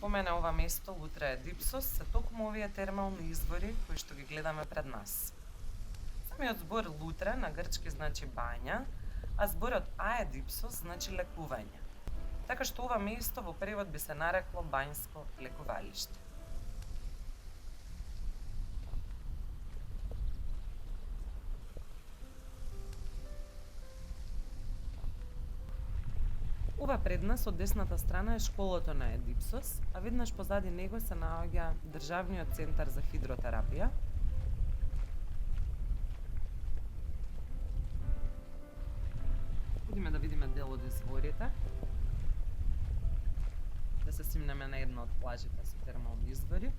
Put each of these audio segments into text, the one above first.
спомене ова место Лутра Едипсос се токму овие термални извори кои што ги гледаме пред нас. Самиот збор Лутра на грчки значи бања, а зборот Аедипсос значи лекување. Така што ова место во превод би се нарекло бањско лекувалиште. Ова пред нас од десната страна е школото на Едипсос, а веднаш позади него се наоѓа Државниот центар за хидротерапија. Идеме да видиме дел од изворите. Да се симнеме на една од плажите со термални извори.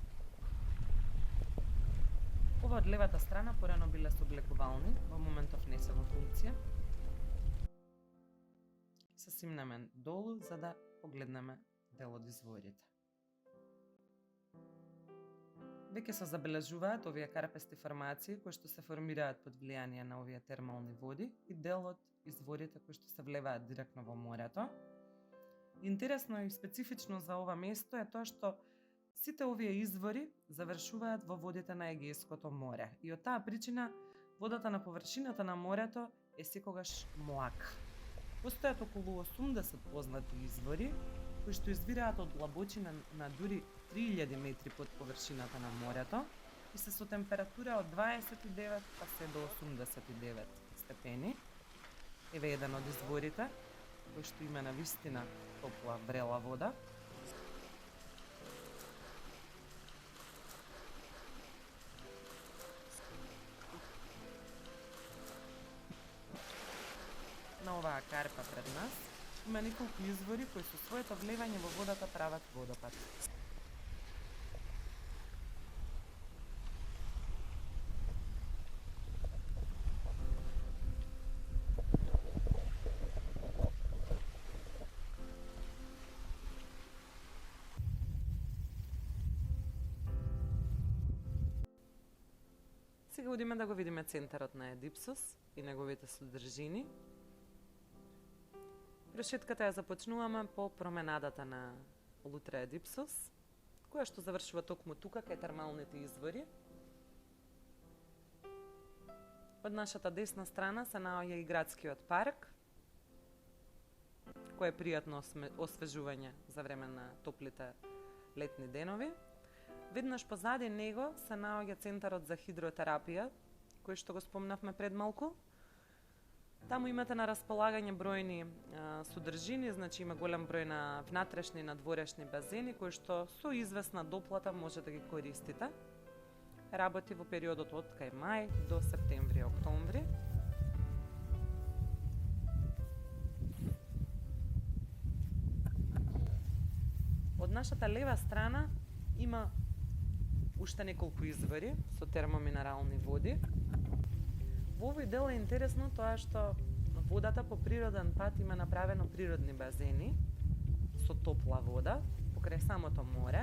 Ова од левата страна порано биле соблекувални, во моментов не се во функција. Се симнеме долу за да погледнеме дел од изворите. Веќе се забележуваат овие карпести формации кои што се формираат под влијание на овие термални води и дел од изворите кои што се влеваат директно во морето. Интересно и специфично за ова место е тоа што сите овие извори завршуваат во водите на Егејското море и од таа причина водата на површината на морето е секогаш млака. Постојат околу 80 познати извори, кои што извираат од длабочина на дури 3000 метри под површината на морето и се со температура од 29 па се до 89 степени. Еве еден од изворите, кој што има навистина топла врела вода. На оваа карпа пред нас има неколку извори кои со своето влевање во водата прават водопад. Сега одиме да го видиме центарот на Едипсос и неговите содржини. Прошетката ја започнуваме по променадата на Лутра Едипсос, која што завршува токму тука кај термалните извори. Од нашата десна страна се наоѓа и градскиот парк, кој е пријатно освежување за време на топлите летни денови. Веднаш позади него се наоѓа центарот за хидротерапија, кој што го спомнавме пред малку. Таму имате на располагање бројни содржини, значи има голем број на внатрешни и надворешни базени, кои што со известна доплата може да ги користите. Работи во периодот од кај мај до септември-октомври. Од нашата лева страна има уште неколку извори со термоминерални води. Во овој дел е интересно тоа што водата по природен пат има направено природни базени со топла вода покрај самото море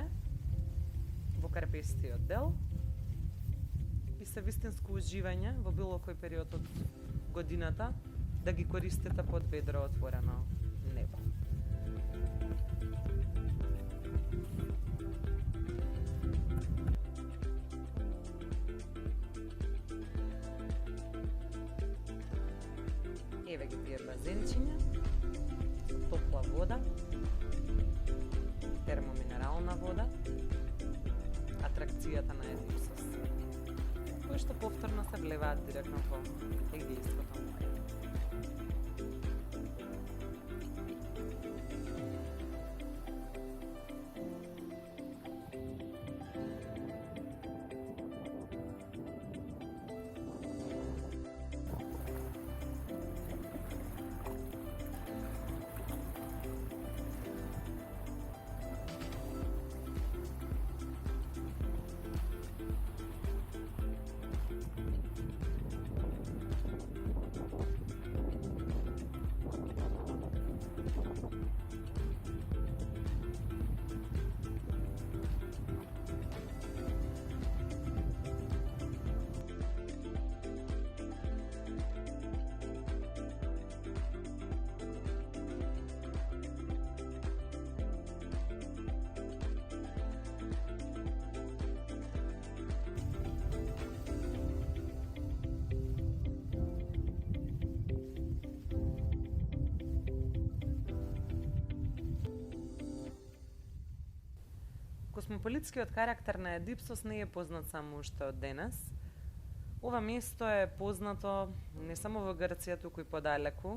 во карпестиот дел и се вистинско уживање во било кој период од годината да ги користите под ведро отворено небо. Еве ги тие базенчиња, топла вода, термоминерална вода, атракцијата на Едипсос, кои што повторно се влеваат директно во Егејското море. Космополитскиот карактер на Едипсос не е познат само уште од денес. Ова место е познато не само во Грција, туку и подалеку,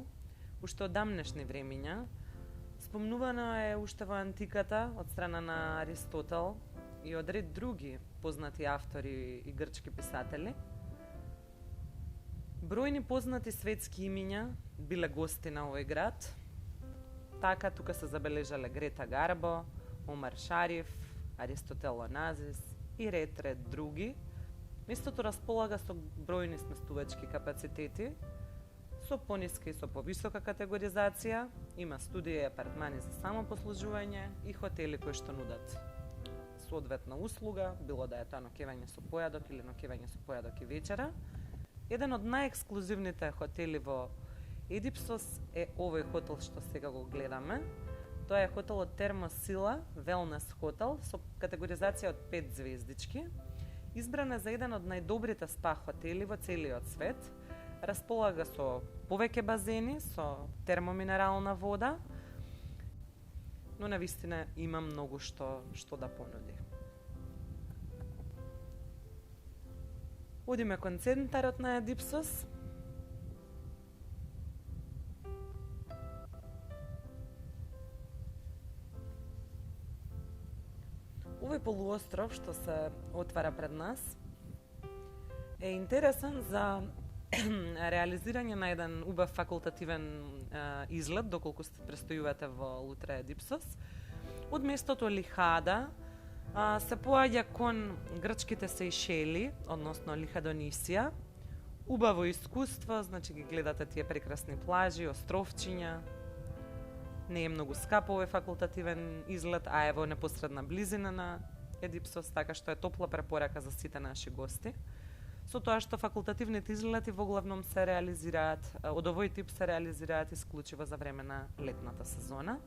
уште од дамнешни времиња. Спомнувано е уште во антиката од страна на Аристотел и од ред други познати автори и грчки писатели. Бројни познати светски имиња биле гости на овој град. Така, тука се забележале Грета Гарбо, Омар Шариф, Аристотел Оназис и ред други. Местото располага со бројни сместувачки капацитети, со пониска и со повисока категоризација, има студија и апартмани за самопослужување и хотели кои што нудат соодветна услуга, било да е тоа ноќевање со појадок или ноќевање со појадок и вечера. Еден од најексклузивните хотели во Едипсос е овој хотел што сега го гледаме. Тоа е хотелот Термосила, Велнес хотел, со категоризација од 5 звездички. Избран е за еден од најдобрите спа хотели во целиот свет. Располага со повеќе базени, со термоминерална вода, но навистина има многу што да понуди. Одиме кон центарот на Едипсос. Овој полуостров што се отвара пред нас е интересен за реализирање на еден убав факултативен излет, доколку се престојувате во Лутра Едипсос. Од местото Лихада се поаѓа кон грчките Сејшели, односно Лихадонисија. Убаво искуство, значи ги гледате тие прекрасни плажи, островчиња. Не е многу скап овој факултативен излет, а е во непосредна близина на Едипсос, така што е топла препорака за сите наши гости. Со тоа што факултативните излети во главном се реализираат, од овој тип се реализираат исклучиво за време на летната сезона.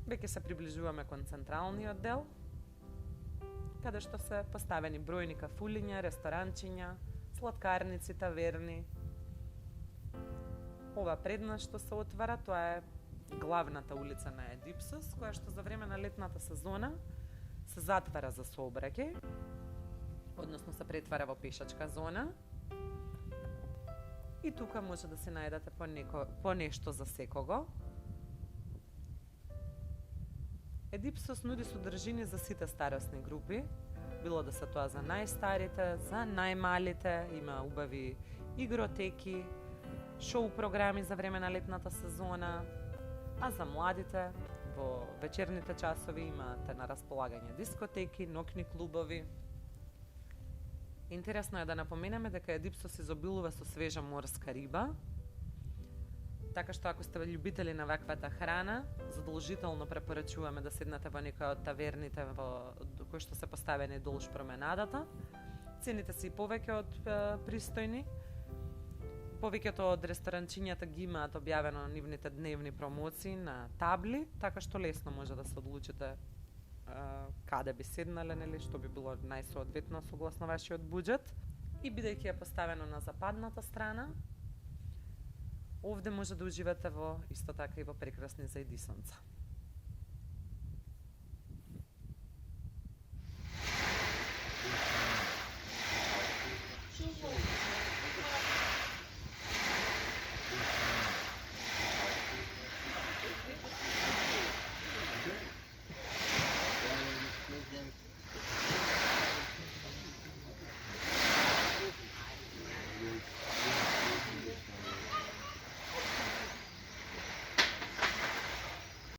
Веќе се приближуваме кон централниот дел, каде што се поставени бројни кафулиња, ресторанчиња, сладкарници, таверни. Ова пред нас што се отвара, тоа е главната улица на Едипсос, која што за време на летната сезона се затвара за сообраќај, односно се претвара во пешачка зона. И тука може да се најдете по нешто за секого. Едипсос нуди содржини за сите старосни групи, било да се тоа за најстарите, за најмалите, има убави игротеки, шоу програми за време на летната сезона, а за младите во вечерните часови имате на располагање дискотеки, ноќни клубови. Интересно е да напоменеме дека Едипсос изобилува со свежа морска риба, така што ако сте љубители на ваквата храна, задолжително препорачуваме да седнете во некоја од таверните кои што се поставени долж променадата. Цените се и повеќе од пристојни. Повеќето од ресторанчињата ги имаат објавено нивните дневни промоции на табли, така што лесно може да се одлучите каде би седнале, нели, што би било најсоодветно согласно вашиот буџет. И бидејќи е поставено на западната страна, овде може да уживате во исто така и во прекрасни зајди сонца.